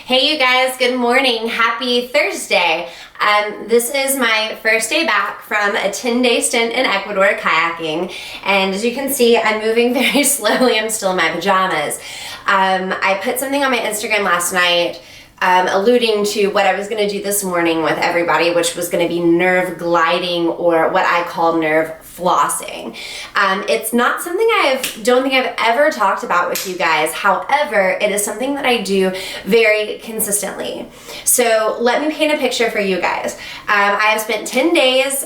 Hey you guys, good morning. Happy Thursday. This is my first day back from a 10-day stint in Ecuador kayaking, and as you can see, I'm moving very slowly. I'm still in my pajamas. I put something on my Instagram last night alluding to what I was going to do this morning with everybody, which was going to be nerve gliding, or what I call nerve flossing. It's not something don't think I've ever talked about with you guys. However, it is something that I do very consistently. So let me paint a picture for you guys. I have spent 10 days.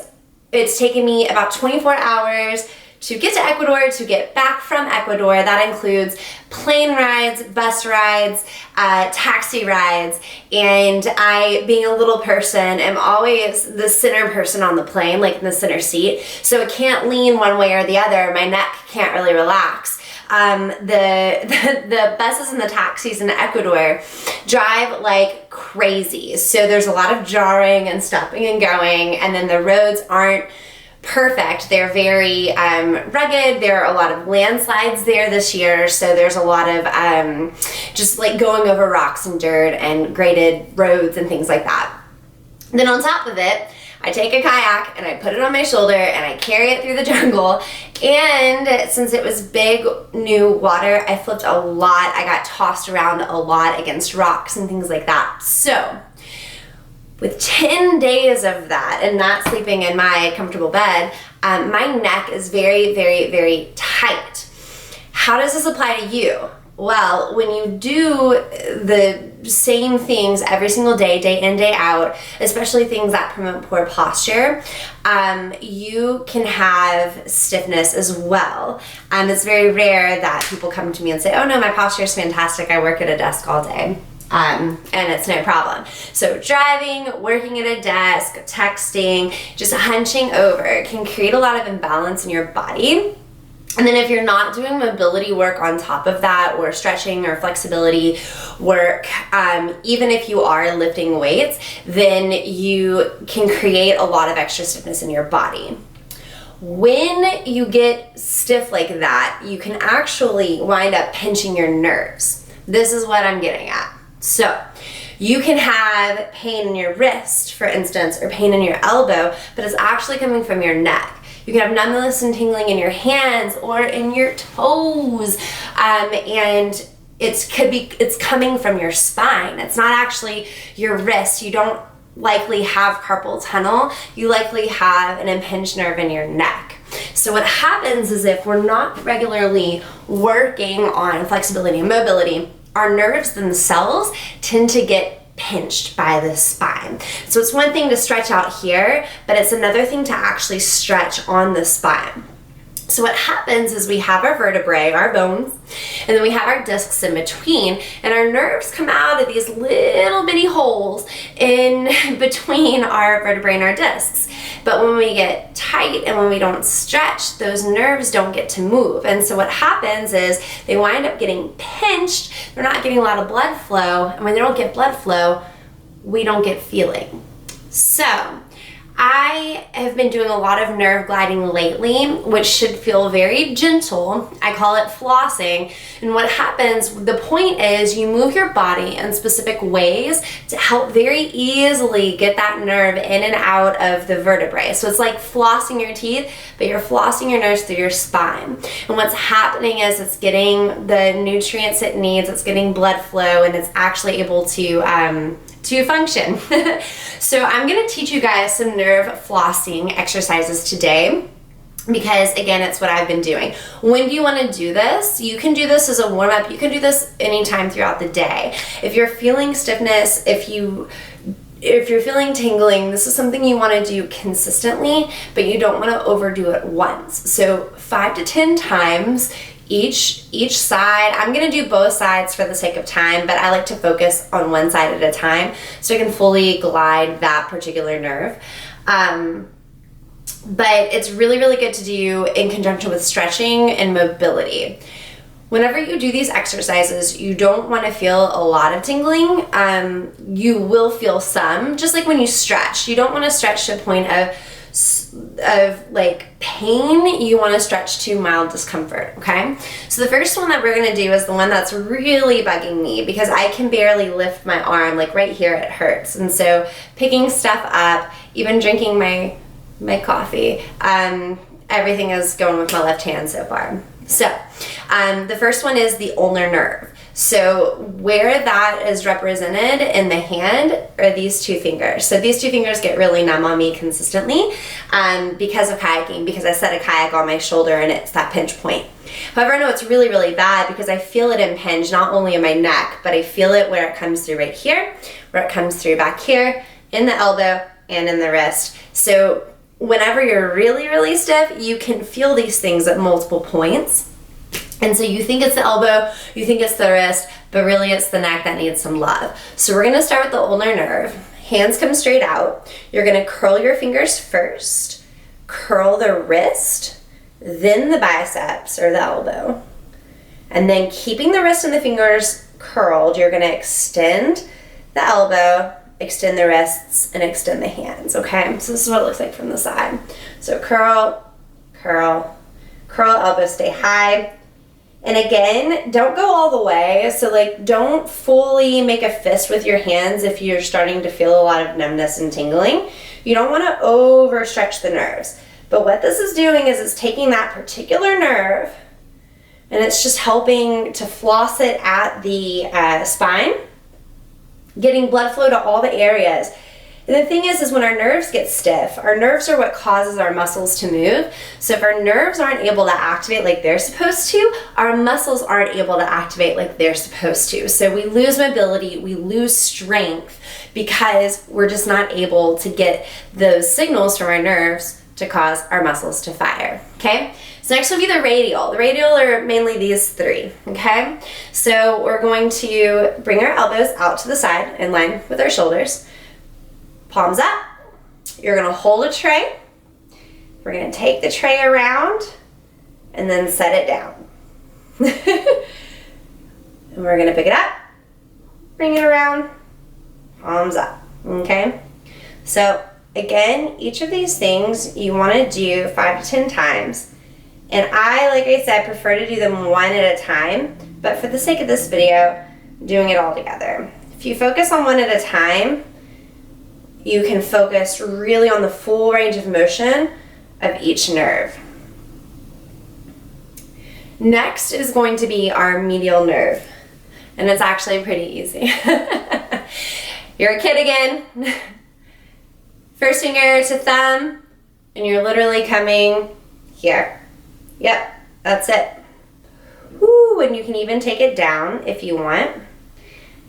It's taken me about 24 hours to get to Ecuador, to get back from Ecuador. That includes plane rides, bus rides, taxi rides, and I, being a little person, am always the center person on the plane, like in the center seat, so it can't lean one way or the other. My neck can't really relax. The buses and the taxis in Ecuador drive like crazy, so there's a lot of jarring and stopping and going, and then the roads aren't perfect. They're very rugged. There are a lot of landslides there this year, so there's a lot of just like going over rocks and dirt and graded roads and things like that. Then on top of it, I take a kayak and I put it on my shoulder and I carry it through the jungle, and since it was big new water, I flipped a lot. I got tossed around a lot against rocks and things like that. So with 10 days of that and not sleeping in my comfortable bed, my neck is very, very, very tight. How does this apply to you? Well, when you do the same things every single day, day in, day out, especially things that promote poor posture, you can have stiffness as well. It's very rare that people come to me and say, oh no, my posture is fantastic, I work at a desk all day. And it's no problem. So driving, working at a desk, texting, just hunching over can create a lot of imbalance in your body. And then if you're not doing mobility work on top of that, or stretching or flexibility work, even if you are lifting weights, then you can create a lot of extra stiffness in your body. When you get stiff like that, you can actually wind up pinching your nerves. This is what I'm getting at. So you can have pain in your wrist, for instance, or pain in your elbow, but it's actually coming from your neck. You can have numbness and tingling in your hands or in your toes, and it's coming from your spine. It's not actually your wrist. You don't likely have carpal tunnel. You likely have an impinged nerve in your neck. So what happens is, if we're not regularly working on flexibility and mobility, our nerves themselves tend to get pinched by the spine. So it's one thing to stretch out here, but it's another thing to actually stretch on the spine. So what happens is, we have our vertebrae, our bones, and then we have our discs in between, and our nerves come out of these little bitty holes in between our vertebrae and our discs. But when we get tight and when we don't stretch, those nerves don't get to move. And so what happens is, they wind up getting pinched. They're not getting a lot of blood flow. And when they don't get blood flow, we don't get feeling. So I have been doing a lot of nerve gliding lately, which should feel very gentle. I call it flossing. And what happens, the point is, you move your body in specific ways to help very easily get that nerve in and out of the vertebrae. So it's like flossing your teeth, but you're flossing your nerves through your spine. And what's happening is, it's getting the nutrients it needs, it's getting blood flow, and it's actually able to function. So I'm going to teach you guys some nerve flossing exercises today, because again, it's what I've been doing. When do you want to do this? You can do this as a warm-up. You can do this anytime throughout the day. If you're feeling stiffness, if you're feeling tingling, this is something you want to do consistently, but you don't want to overdo it once. So 5 to 10 times each side. I'm going to do both sides for the sake of time, but I like to focus on one side at a time so I can fully glide that particular nerve. But it's really, really good to do in conjunction with stretching and mobility. Whenever you do these exercises, you don't want to feel a lot of tingling. You will feel some, just like when you stretch. You don't want to stretch to a point of of like pain, you want to stretch to mild discomfort, okay? So the first one that we're going to do is the one that's really bugging me because I can barely lift my arm, like right here it hurts. And so picking stuff up, even drinking my coffee, everything is going with my left hand so far. So the first one is the ulnar nerve. So where that is represented in the hand are these two fingers. So these two fingers get really numb on me consistently because of kayaking, because I set a kayak on my shoulder and it's that pinch point. However, I know it's really, really bad because I feel it impinge not only in my neck, but I feel it where it comes through right here, where it comes through back here, in the elbow, and in the wrist. So whenever you're really, really stiff, you can feel these things at multiple points. And so you think it's the elbow, you think it's the wrist, but really it's the neck that needs some love. So we're gonna start with the ulnar nerve. Hands come straight out. You're gonna curl your fingers first, curl the wrist, then the biceps or the elbow. And then keeping the wrist and the fingers curled, you're gonna extend the elbow, extend the wrists, and extend the hands, okay? So this is what it looks like from the side. So curl, curl, curl, elbow stay high. And again, don't go all the way. So like, don't fully make a fist with your hands if you're starting to feel a lot of numbness and tingling. You don't want to overstretch the nerves. But what this is doing is it's taking that particular nerve and it's just helping to floss it at the spine, getting blood flow to all the areas. And the thing is when our nerves get stiff, our nerves are what causes our muscles to move. So if our nerves aren't able to activate like they're supposed to, our muscles aren't able to activate like they're supposed to. So we lose mobility, we lose strength because we're just not able to get those signals from our nerves to cause our muscles to fire, okay? So next will be the radial. The radial are mainly these three, okay? So we're going to bring our elbows out to the side in line with our shoulders. Palms up. You're gonna hold a tray. We're gonna take the tray around and then set it down. And we're gonna pick it up, bring it around, palms up, okay? So again, each of these things you wanna do 5 to 10 times. And I, like I said, prefer to do them one at a time, but for the sake of this video, I'm doing it all together. If you focus on one at a time, you can focus really on the full range of motion of each nerve. Next is going to be our medial nerve, and it's actually pretty easy. You're a kid again. First finger to thumb, and you're literally coming here. Yep, that's it. Woo, and you can even take it down if you want.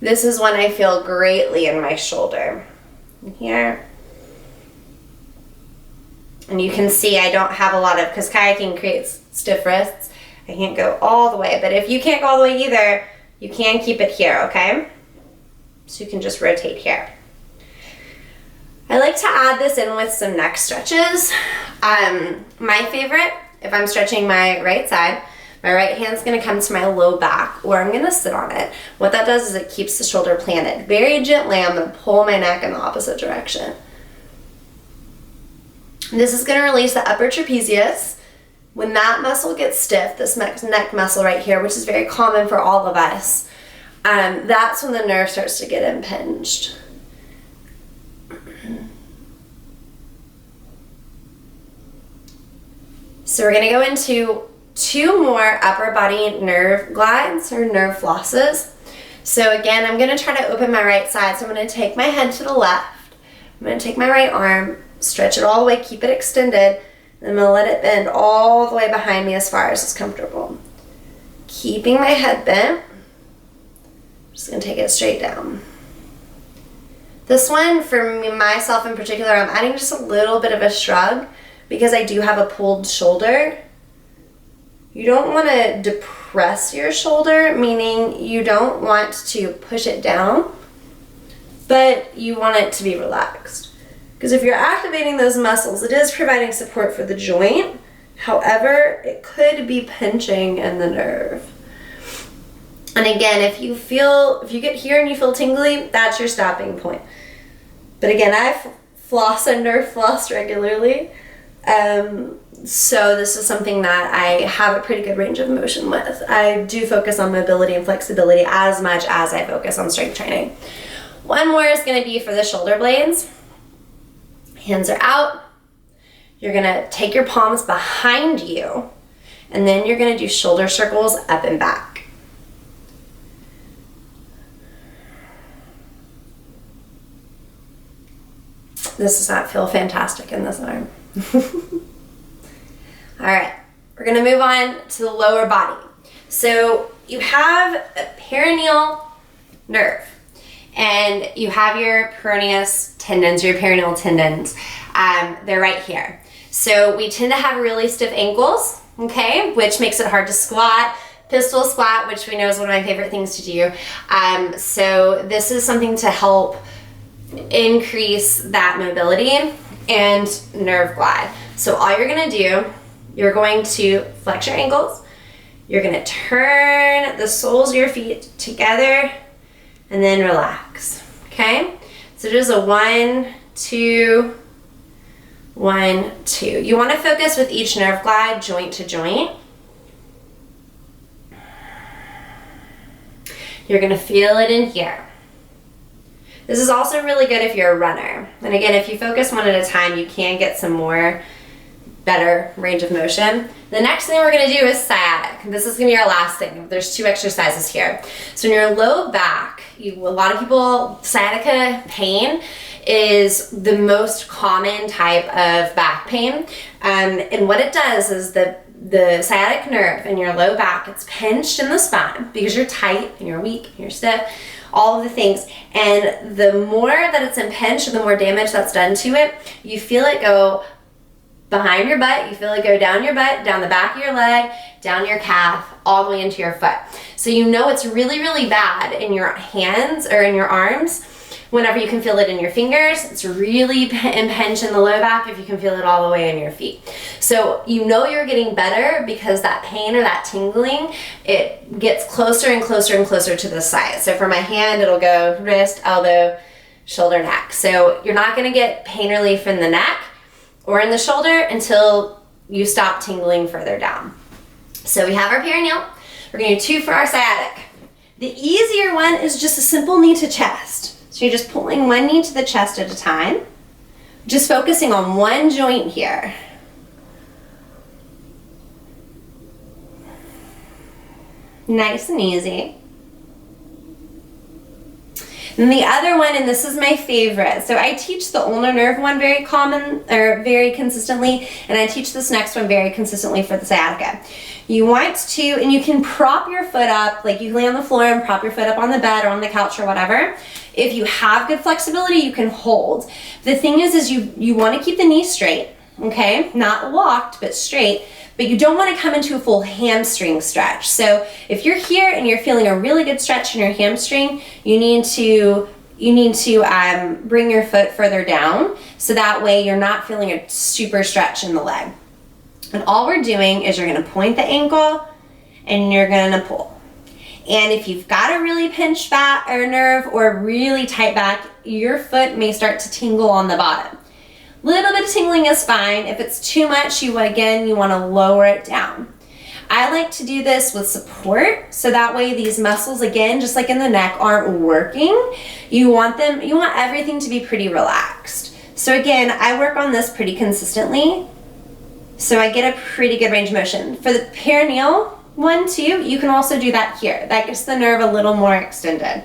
This is when I feel greatly in my shoulder. Here. And you can see I don't have a lot of, because kayaking creates stiff wrists, I can't go all the way. But if you can't go all the way either, you can keep it here, okay? So you can just rotate here. I like to add this in with some neck stretches. My favorite, if I'm stretching my right side, my right hand's gonna come to my low back, or I'm gonna sit on it. What that does is it keeps the shoulder planted. Very gently, I'm gonna pull my neck in the opposite direction. This is gonna release the upper trapezius. When that muscle gets stiff, this neck muscle right here, which is very common for all of us, that's when the nerve starts to get impinged. So we're gonna go into 2 more upper body nerve glides or nerve flosses. So again, I'm gonna try to open my right side. So I'm gonna take my head to the left. I'm gonna take my right arm, stretch it all the way, keep it extended, and I'm gonna let it bend all the way behind me as far as it's comfortable. Keeping my head bent, I'm just gonna take it straight down. This one, for me, myself in particular, I'm adding just a little bit of a shrug because I do have a pulled shoulder. You don't want to depress your shoulder, meaning you don't want to push it down, but you want it to be relaxed. Because if you're activating those muscles, it is providing support for the joint. However, it could be pinching in the nerve. And again, if you get here and you feel tingly, that's your stopping point. But again, I've floss and nerve floss regularly. So this is something that I have a pretty good range of motion with. I do focus on mobility and flexibility as much as I focus on strength training. One more is going to be for the shoulder blades. Hands are out. You're going to take your palms behind you, and then you're going to do shoulder circles up and back. This does not feel fantastic in this arm. All right, we're gonna move on to the lower body. So you have a perineal nerve, and you have your peroneus tendons, your perineal tendons. They're right here. So we tend to have really stiff ankles, okay, which makes it hard to squat. Pistol squat, which we know is one of my favorite things to do. So this is something to help increase that mobility and nerve glide. So all you're gonna do, you're going to flex your ankles, you're gonna turn the soles of your feet together, and then relax, okay? So just a 1, 2, 1, 2. You wanna focus with each nerve glide joint to joint. You're gonna feel it in here. This is also really good if you're a runner. And again, if you focus one at a time, you can get some more better range of motion. The next thing we're gonna do is sciatic. This is gonna be our last thing. There's 2 exercises here. So in your low back, a lot of people, sciatica pain is the most common type of back pain. And what it does is the sciatic nerve in your low back, it's pinched in the spine because you're tight and you're weak and you're stiff, all of the things. And the more that it's impinged, the more damage that's done to it. You feel it go behind your butt, you feel it go down your butt, down the back of your leg, down your calf, all the way into your foot. So you know it's really, really bad in your hands or in your arms whenever you can feel it in your fingers. It's really impinged in the low back if you can feel it all the way in your feet. So you know you're getting better because that pain or that tingling, it gets closer and closer and closer to the side. So for my hand, it'll go wrist, elbow, shoulder, neck. So you're not gonna get pain relief in the neck or in the shoulder until you stop tingling further down. So we have our perineal. We're gonna do 2 for our sciatic. The easier one is just a simple knee to chest. So you're just pulling one knee to the chest at a time, just focusing on one joint here. Nice and easy. And the other one, and this is my favorite. So I teach the ulnar nerve one very consistently, and I teach this next one very consistently for the sciatica. You want to, and you can prop your foot up, like you lay on the floor and prop your foot up on the bed or on the couch or whatever. If you have good flexibility, you can hold. The thing is you want to keep the knee straight, okay? Not locked, but straight. But you don't want to come into a full hamstring stretch. So if you're here and you're feeling a really good stretch in your hamstring, you need to bring your foot further down so that way you're not feeling a super stretch in the leg. And all we're doing is you're going to point the ankle and you're going to pull. And if you've got a really pinched back or nerve or really tight back, your foot may start to tingle on the bottom. Little bit of tingling is fine. If it's too much, you want to lower it down. I like to do this with support, so that way these muscles, again, just like in the neck, aren't working. You want everything to be pretty relaxed. So again, I work on this pretty consistently, so I get a pretty good range of motion. For the perineal one too, you can also do that here. That gets the nerve a little more extended.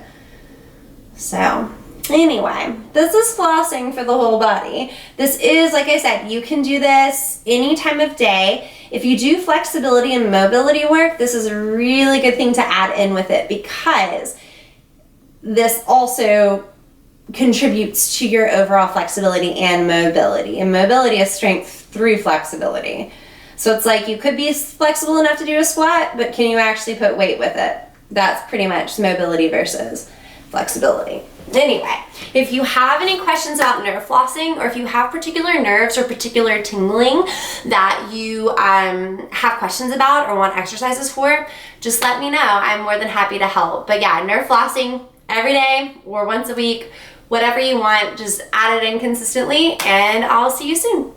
So anyway, this is flossing for the whole body. This is, like I said, you can do this any time of day. If you do flexibility and mobility work, this is a really good thing to add in with it because this also contributes to your overall flexibility and mobility. And mobility is strength through flexibility. So it's like you could be flexible enough to do a squat, but can you actually put weight with it? That's pretty much mobility versus flexibility. Anyway, if you have any questions about nerve flossing, or if you have particular nerves or particular tingling that you have questions about or want exercises for, just let me know. I'm more than happy to help. But yeah, nerve flossing every day or once a week whatever you want. Just add it in consistently, and I'll see you soon.